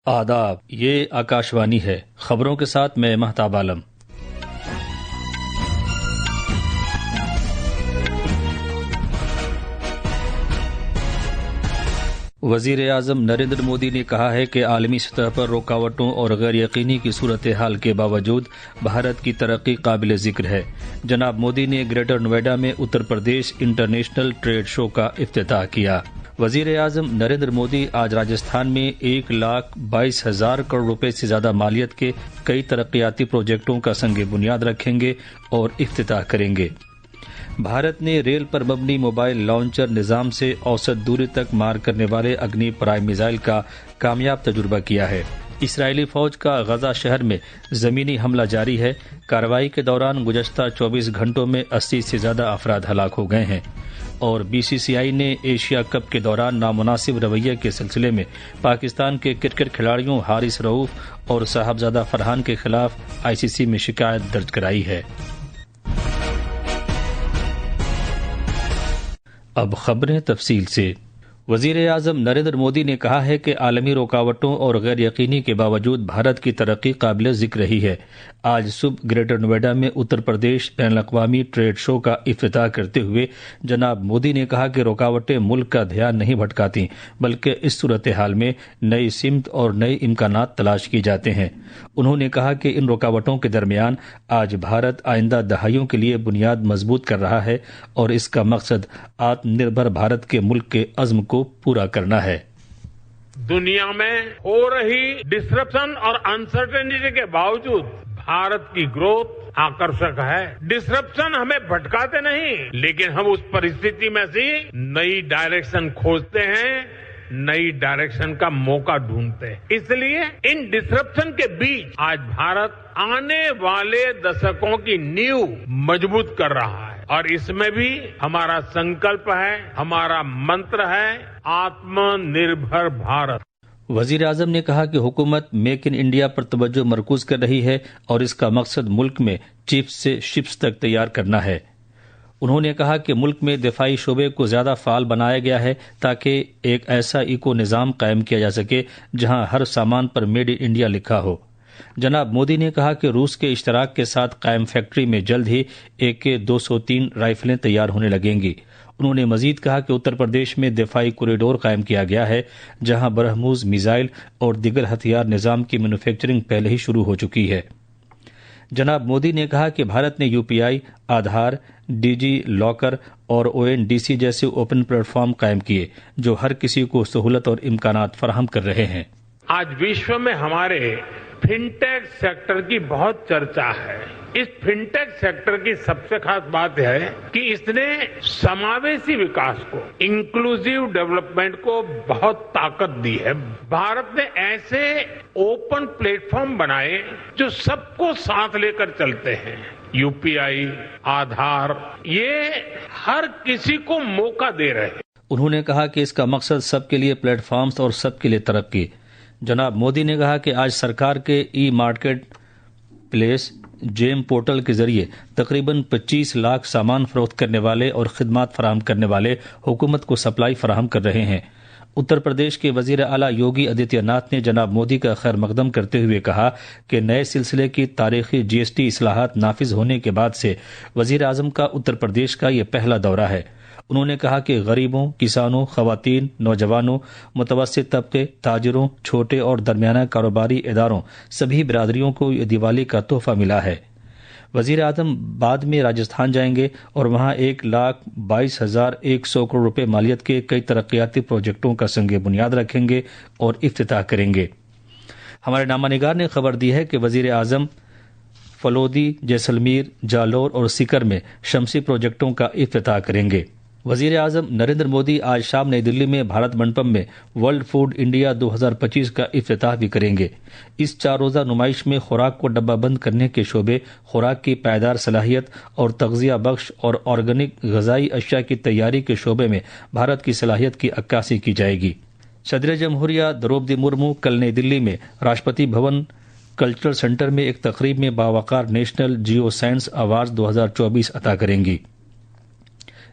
آداب، یہ آکاشوانی ہے۔ خبروں کے ساتھ میں مہتاب عالم۔ وزیر اعظم نریندر مودی نے کہا ہے کہ عالمی سطح پر رکاوٹوں اور غیر یقینی کی صورتحال کے باوجود بھارت کی ترقی قابل ذکر ہے۔ جناب مودی نے گریٹر نوئیڈا میں Uttar Pradesh international trade show کا افتتاح کیا۔ وزیر اعظم نریندر مودی آج راجستھان میں 1,22,000 کروڑ روپے سے زیادہ مالیت کے کئی ترقیاتی پروجیکٹوں کا سنگ بنیاد رکھیں گے اور افتتاح کریں گے۔ بھارت نے ریل پر مبنی موبائل لانچر نظام سے اوسط دوری تک مار کرنے والے اگنی پرائم میزائل کا کامیاب تجربہ کیا ہے۔ اسرائیلی فوج کا غزہ شہر میں زمینی حملہ جاری ہے۔ کارروائی کے دوران گزشتہ 24 گھنٹوں میں 80 سے زیادہ افراد ہلاک ہو گئے ہیں۔ اور BCCI نے ایشیا کپ کے دوران نامناسب رویے کے سلسلے میں پاکستان کے کرکٹ کھلاڑیوں حارث رؤوف اور صاحبزادہ فرحان کے خلاف ICC میں شکایت درج کرائی ہے۔ اب خبریں تفصیل سے۔ وزیر اعظم نریندر مودی نے کہا ہے کہ عالمی رکاوٹوں اور غیر یقینی کے باوجود بھارت کی ترقی قابل ذکر رہی ہے۔ آج صبح گریٹر نوئیڈا میں اتر پردیش بین الاقوامی ٹریڈ شو کا افتتاح کرتے ہوئے جناب مودی نے کہا کہ رکاوٹیں ملک کا دھیان نہیں بھٹکاتی بلکہ اس صورتحال میں نئی سمت اور نئے امکانات تلاش کی جاتے ہیں۔ انہوں نے کہا کہ ان رکاوٹوں کے درمیان آج بھارت آئندہ دہائیوں کے لیے بنیاد مضبوط کر رہا ہے اور اس کا مقصد آتم نربھر بھارت کے ملک کے عزم کو پورا کرنا ہے۔ دنیا میں ہو رہی ڈسرپشن اور انسرٹنٹی کے باوجود بھارت کی گروتھ آکرشک ہے۔ ڈسرپشن ہمیں بھٹکاتے نہیں لیکن ہم اس پرستھتی میں سے نئی ڈائریکشن کھوجتے ہیں، نئی ڈائریکشن کا موقع ڈھونڈتے ہیں۔ اس لیے ان ڈسرپشن کے بیچ آج بھارت آنے والے دشکوں کی نیو مضبوط کر رہا ہے اور اس میں بھی ہمارا سنکلپ ہے، ہمارا منتر ہے آتم نربھر بھارت۔ وزیر اعظم نے کہا کہ حکومت میک ان انڈیا پر توجہ مرکوز کر رہی ہے اور اس کا مقصد ملک میں چپس سے شپس تک تیار کرنا ہے۔ انہوں نے کہا کہ ملک میں دفاعی شعبے کو زیادہ فعال بنایا گیا ہے تاکہ ایک ایسا ایکو نظام قائم کیا جا سکے جہاں ہر سامان پر میڈ ان انڈیا لکھا ہو۔ جناب مودی نے کہا کہ روس کے اشتراک کے ساتھ قائم فیکٹری میں جلد ہی AK-203 رائفلیں تیار ہونے لگیں گی۔ انہوں نے مزید کہا کہ اتر پردیش میں دفاعی کوریڈور قائم کیا گیا ہے جہاں برہموز میزائل اور دیگر ہتھیار نظام کی مینوفیکچرنگ پہلے ہی شروع ہو چکی ہے۔ جناب مودی نے کہا کہ بھارت نے UPI، آدھار، DG لاکر اور ONDC جیسے اوپن پلیٹ فارم قائم کیے جو ہر کسی کو سہولت اور امکانات فراہم کر رہے ہیں۔ آج وشو میں ہمارے فنٹیک سیکٹر کی بہت چرچا ہے۔ اس فنٹیک سیکٹر کی سب سے خاص بات ہے کہ اس نے سماویشی وکاس کو، انکلوسیو ڈیولپمنٹ کو بہت طاقت دی ہے۔ بھارت نے ایسے اوپن پلیٹ فارم بنائے جو سب کو ساتھ لے کر چلتے ہیں۔ UPI، آدھار، یہ ہر کسی کو موقع دے رہے ہیں۔ انہوں نے کہا کہ اس کا مقصد سب کے لیے پلیٹ فارمز اور سب کے لیے ترقی۔ جناب مودی نے کہا کہ آج سرکار کے ای مارکیٹ پلیس جیم پورٹل کے ذریعے تقریباً 25 لاکھ سامان فروخت کرنے والے اور خدمات فراہم کرنے والے حکومت کو سپلائی فراہم کر رہے ہیں۔ اتر پردیش کے وزیر اعلیٰ یوگی آدتیہ ناتھ نے جناب مودی کا خیر مقدم کرتے ہوئے کہا کہ نئے سلسلے کی تاریخی GST اصلاحات نافذ ہونے کے بعد سے وزیر اعظم کا اتر پردیش کا یہ پہلا دورہ ہے۔ انہوں نے کہا کہ غریبوں، کسانوں، خواتین، نوجوانوں، متوسط طبقے، تاجروں، چھوٹے اور درمیانہ کاروباری اداروں، سبھی برادریوں کو یہ دیوالی کا تحفہ ملا ہے۔ وزیر اعظم بعد میں راجستھان جائیں گے اور وہاں 1,22,100 کروڑ روپے مالیت کے کئی ترقیاتی پروجیکٹوں کا سنگ بنیاد رکھیں گے اور افتتاح کریں گے۔ ہمارے نامہ نگار نے خبر دی ہے کہ وزیر اعظم فلودی، جیسلمیر، جالور اور سیکر میں شمسی پروجیکٹوں کا افتتاح کریں گے۔ وزیر اعظم نریندر مودی آج شام نئی دلی میں بھارت منڈپم میں ورلڈ فوڈ انڈیا 2025 کا افتتاح بھی کریں گے۔ اس 4 روزہ نمائش میں خوراک کو ڈبہ بند کرنے کے شعبے، خوراک کی پائیدار صلاحیت اور تغذیہ بخش اور آرگینک غذائی اشیاء کی تیاری کے شعبے میں بھارت کی صلاحیت کی عکاسی کی جائے گی۔ صدر جمہوریہ دروپدی مرمو کل نئی دلی میں راشٹرپتی بھون کلچرل سینٹر میں ایک تقریب میں باوقار نیشنل جیو سائنس ایوارڈز 2024 عطا کریں گی۔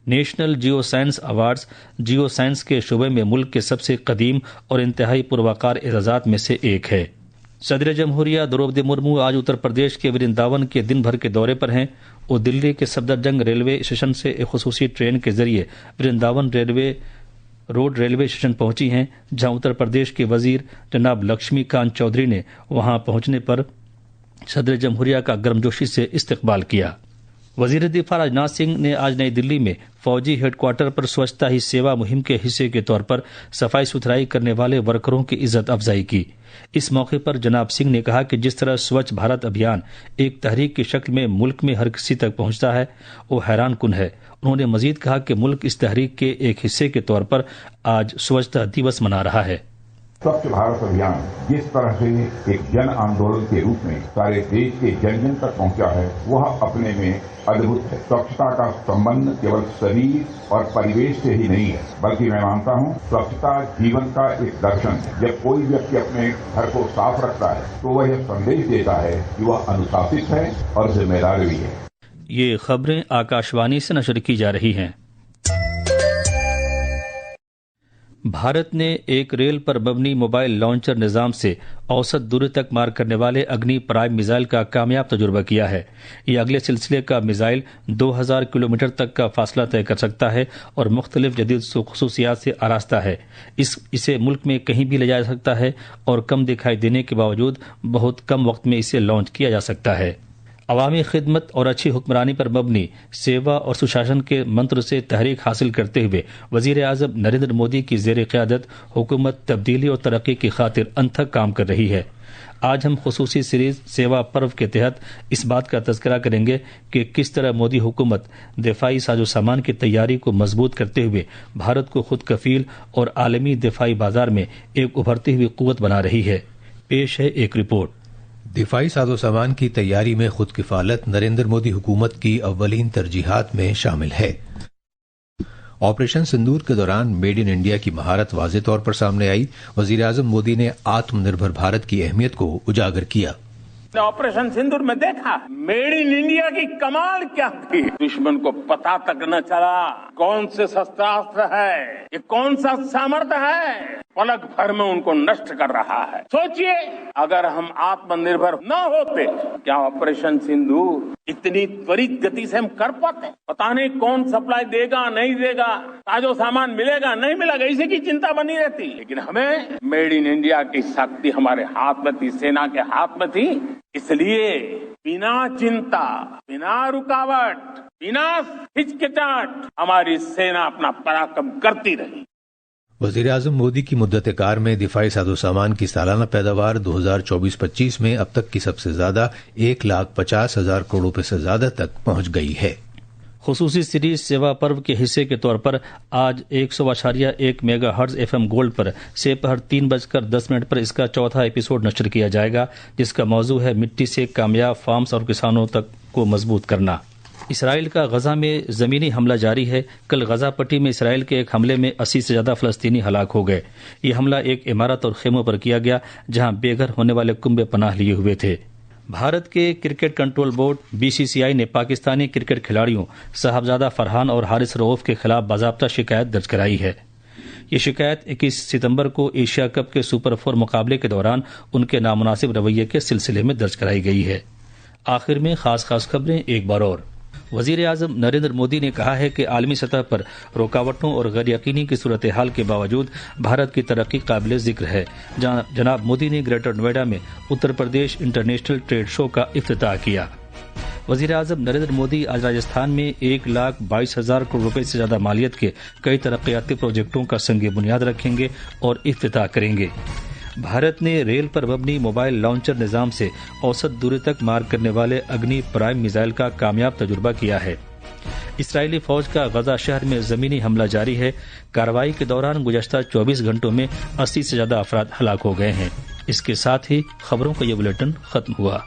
National geoscience awards geoscience کے شعبے میں ملک کے سب سے قدیم اور انتہائی پروقار اعزازات میں سے ایک ہے۔ صدر جمہوریہ دروپدی مرمو آج اتر پردیش کے ورنداون کے دن بھر کے دورے پر ہیں۔ وہ دلی کے صفدرجنگ ریلوے اسٹیشن سے ایک خصوصی ٹرین کے ذریعے ورنداون روڈ ریلوے اسٹیشن پہنچی ہیں، جہاں اتر پردیش کے وزیر جناب لکشمی کانت چودھری نے وہاں پہنچنے پر صدر جمہوریہ کا گرمجوشی سے استقبال کیا۔ وزیر دفاع راجناتھ سنگھ نے آج نئی دلی میں فوجی ہیڈ کوارٹر پر سوچھتا ہی سیوا مہم کے حصے کے طور پر صفائی ستھرائی کرنے والے ورکروں کی عزت افزائی کی۔ اس موقع پر جناب سنگھ نے کہا کہ جس طرح سوچھ بھارت ابھیان ایک تحریک کی شکل میں ملک میں ہر کسی تک پہنچتا ہے وہ حیران کن ہے۔ انہوں نے مزید کہا کہ ملک اس تحریک کے ایک حصے کے طور پر آج سوچھتا دیوس منا رہا ہے۔ سوچھ بھارت ابھیان جس طرح سے ایک جن آندولن کے روپ میں سارے دیش کے جن جن تک پہنچا ہے وہ اپنے میں ادبھت ہے۔ سوچھتا کا سمبند کیول شریر اور پریویش سے ہی نہیں ہے، بلکہ میں مانتا ہوں سوچھتا جیون کا ایک درشن ہے۔ جب کوئی ویکتی اپنے گھر کو صاف رکھتا ہے تو وہ یہ سندیش دیتا ہے کہ وہ انوشاست ہے اور ذمہ دار بھی ہے۔ یہ خبریں آکاشوانی سے نشر کی جا رہی ہیں۔ بھارت نے ایک ریل پر مبنی موبائل لانچر نظام سے اوسط دوری تک مار کرنے والے اگنی پرائم میزائل کا کامیاب تجربہ کیا ہے۔ یہ اگلے سلسلے کا میزائل 2000 کلومیٹر تک کا فاصلہ طے کر سکتا ہے اور مختلف جدید خصوصیات سے آراستہ ہے۔ اسے ملک میں کہیں بھی لے جا سکتا ہے اور کم دکھائی دینے کے باوجود بہت کم وقت میں اسے لانچ کیا جا سکتا ہے۔ عوامی خدمت اور اچھی حکمرانی پر مبنی سیوا اور سشاسن کے منتر سے تحریک حاصل کرتے ہوئے وزیر اعظم نریندر مودی کی زیر قیادت حکومت تبدیلی اور ترقی کی خاطر انتھک کام کر رہی ہے۔ آج ہم خصوصی سیریز سیوا پرو کے تحت اس بات کا تذکرہ کریں گے کہ کس طرح مودی حکومت دفاعی ساز و سامان کی تیاری کو مضبوط کرتے ہوئے بھارت کو خود کفیل اور عالمی دفاعی بازار میں ایک ابھرتی ہوئی قوت بنا رہی ہے۔ پیش ہے ایک رپورٹ۔ دفاعی ساز و سامان کی تیاری میں خود کفالت نریندر مودی حکومت کی اولین ترجیحات میں شامل ہے۔ آپریشن سندور کے دوران میڈ ان انڈیا کی مہارت واضح طور پر سامنے آئی۔ وزیر اعظم مودی نے آتم نربھر بھارت کی اہمیت کو اجاگر کیا۔ آپریشن سندور میں دیکھا میڈ ان انڈیا کی کمال کیا تھی، دشمن کو پتا تک نہ چلا کون سے شستراستر ہے، یہ کون سا سامرتھ ہے، پلک بھر میں ان کو نشٹ کر رہا ہے۔ سوچئے اگر ہم آتم نربھر نہ ہوتے کیا آپریشن سندور اتنی توریت گتی سے ہم کر پاتے؟ پتا نہیں کون سپلائی دے گا نہیں دے گا، ساز و سامان ملے گا نہیں ملے گا، اسی کی چنتا بنی رہتی، لیکن ہمیں میڈ ان انڈیا کی شکتی ہمارے ہاتھ میں تھی، سینا کے ہاتھ میں تھی، اس لیے بنا چنتا، بنا رکاوٹ، بنا ہچکچاہٹ ہماری سینا اپنا پراکرم کرتی رہی۔ وزیر اعظم مودی کی مدت کار میں دفاعی ساز و سامان کی سالانہ پیداوار 2024-25 میں اب تک کی سب سے زیادہ 1,50,000 کروڑ روپے سے زیادہ تک پہنچ گئی ہے۔ خصوصی سیریز سیوا پرو کے حصے کے طور پر آج 100.1 میگا ہرٹز FM گولڈ پر سپہر 3:10 پر اس کا چوتھا ایپیسوڈ نشر کیا جائے گا، جس کا موضوع ہے مٹی سے کامیاب فارمز اور کسانوں تک کو مضبوط کرنا۔ اسرائیل کا غزہ میں زمینی حملہ جاری ہے۔ کل غزہ پٹی میں اسرائیل کے ایک حملے میں 80 سے زیادہ فلسطینی ہلاک ہو گئے۔ یہ حملہ ایک عمارت اور خیموں پر کیا گیا جہاں بے گھر ہونے والے کنبے پناہ لیے ہوئے تھے۔ بھارت کے کرکٹ کنٹرول بورڈ BCCI نے پاکستانی کرکٹ کھلاڑیوں صاحبزادہ فرحان اور حارث رؤوف کے خلاف باضابطہ شکایت درج کرائی ہے۔ یہ شکایت 21 ستمبر کو ایشیا کپ کے سپر 4 مقابلے کے دوران ان کے نامناسب رویے کے سلسلے میں درج کرائی گئی ہے۔ آخر میں خاص خبریں ایک بار اور۔ وزیر اعظم نریندر مودی نے کہا ہے کہ عالمی سطح پر رکاوٹوں اور غیر یقینی کی صورتحال کے باوجود بھارت کی ترقی قابل ذکر ہے۔ جناب مودی نے گریٹر نوئیڈا میں Uttar Pradesh international trade show کا افتتاح کیا۔ وزیر اعظم نریندر مودی آج راجستھان میں 1,22,000 کروڑ روپے سے زیادہ مالیت کے کئی ترقیاتی پروجیکٹوں کا سنگ بنیاد رکھیں گے اور افتتاح کریں گے۔ بھارت نے ریل پر مبنی موبائل لانچر نظام سے اوسط دوری تک مار کرنے والے اگنی پرائم میزائل کا کامیاب تجربہ کیا ہے۔ اسرائیلی فوج کا غزہ شہر میں زمینی حملہ جاری ہے۔ کارروائی کے دوران گزشتہ 24 گھنٹوں میں 80 سے زیادہ افراد ہلاک ہو گئے ہیں۔ اس کے ساتھ ہی خبروں کا یہ بلیٹن ختم ہوا۔